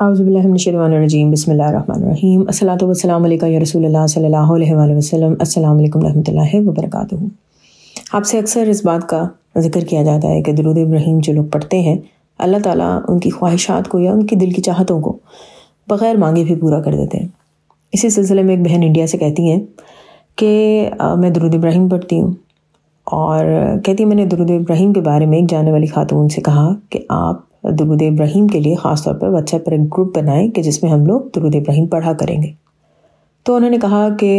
اعوذ باللہ من الشیطان الرجیم بسم اللہ الرحمن الرحیم الصلاۃ والسلام علیکہ یا رسول اللہ صلی اللہ علیہ وآلہ وسلم السلام علیکم رحمۃ اللہ وبرکاتہ۔ آپ سے اکثر اس بات کا ذکر کیا جاتا ہے کہ درود ابراہیم جو لوگ پڑھتے ہیں اللہ تعالیٰ ان کی خواہشات کو یا ان کی دل کی چاہتوں کو بغیر مانگے بھی پورا کر دیتے ہیں۔ اسی سلسلے میں ایک بہن انڈیا سے کہتی ہیں کہ میں درود ابراہیم پڑھتی ہوں، اور کہتی ہیں میں نے درود ابراہیم کے بارے میں ایک جاننے والی خاتون سے کہا کہ آپ درود ابراہیم کے لیے خاص طور پر واٹس ایپ پر ایک گروپ بنائیں کہ جس میں ہم لوگ درود ابراہیم پڑھا کریں گے۔ تو انہوں نے کہا کہ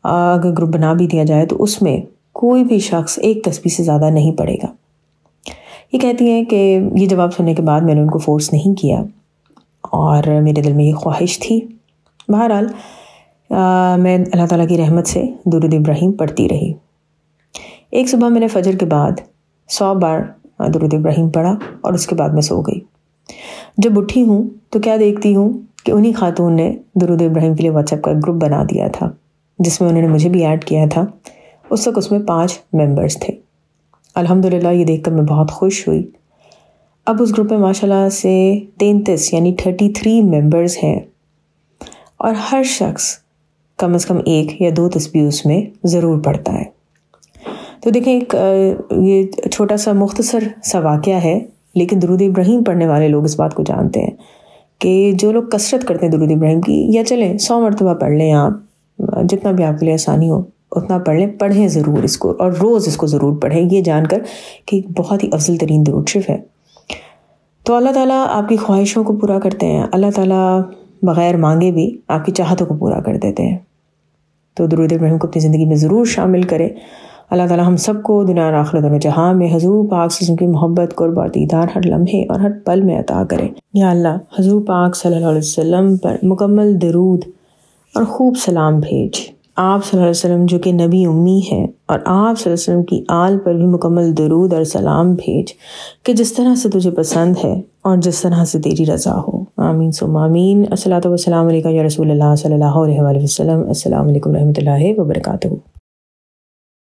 اگر گروپ بنا بھی دیا جائے تو اس میں کوئی بھی شخص ایک تسبیح سے زیادہ نہیں پڑھے گا۔ یہ کہتی ہیں کہ یہ جواب سننے کے بعد میں نے ان کو فورس نہیں کیا اور میرے دل میں یہ خواہش تھی۔ بہرحال میں اللہ تعالیٰ کی رحمت سے درود ابراہیم پڑھتی رہی۔ ایک صبح میں نے فجر کے بعد 100 بار درود ابراہیم پڑھا اور اس کے بعد میں سو گئی۔ جب اٹھی ہوں تو کیا دیکھتی ہوں کہ انہی خاتون نے درود ابراہیم کے لیے واٹس ایپ کا گروپ بنا دیا تھا جس میں انہوں نے مجھے بھی ایڈ کیا تھا۔ اس وقت اس میں 5 ممبرز تھے۔ الحمدللہ یہ دیکھ کر میں بہت خوش ہوئی۔ اب اس گروپ میں ماشاءاللہ سے 33 یعنی 33 ممبرز ہیں، اور ہر شخص کم از کم 1 یا 2 تسبیح اس میں ضرور پڑھتا ہے۔ تو دیکھیں ایک یہ چھوٹا سا مختصر سا واقعہ ہے، لیکن درود ابراہیم پڑھنے والے لوگ اس بات کو جانتے ہیں کہ جو لوگ کثرت کرتے ہیں درود ابراہیم کی، یا چلیں 100 مرتبہ پڑھ لیں، آپ جتنا بھی آپ کے لیے آسانی ہو اتنا پڑھ لیں، پڑھیں ضرور اس کو، اور روز اس کو ضرور پڑھیں، یہ جان کر کہ ایک بہت ہی افضل ترین درود شریف ہے۔ تو اللہ تعالیٰ آپ کی خواہشوں کو پورا کرتے ہیں، اللہ تعالیٰ بغیر مانگے بھی آپ کی چاہتوں کو پورا کر دیتے ہیں۔ تو درود ابراہیم کو اپنی زندگی میں ضرور شامل کریں۔ اللہ تعالیٰ ہم سب کو دنیا اور آخرت دونوں جہاں میں حضور پاک صلی اللہ علیہ وسلم کی محبت، قرب اور دیدار ہر لمحے اور ہر پل میں عطا کرے۔ یا اللہ حضور پاک صلی اللہ علیہ وسلم پر مکمل درود اور خوب سلام بھیج۔ آپ صلی اللہ علیہ وسلم جو کہ نبی امی ہیں، اور آپ صلی اللہ علیہ وسلم کی آل پر بھی مکمل درود اور سلام بھیج کہ جس طرح سے تجھے پسند ہے اور جس طرح سے تیری رضا ہو۔ آمین ثم آمین۔ الصلاۃ والسلام علیکہ یا رسول اللہ صلی اللہ علیہ وآلہ وسلم۔ السلام علیکم رحمۃ اللہ وبرکاتہ۔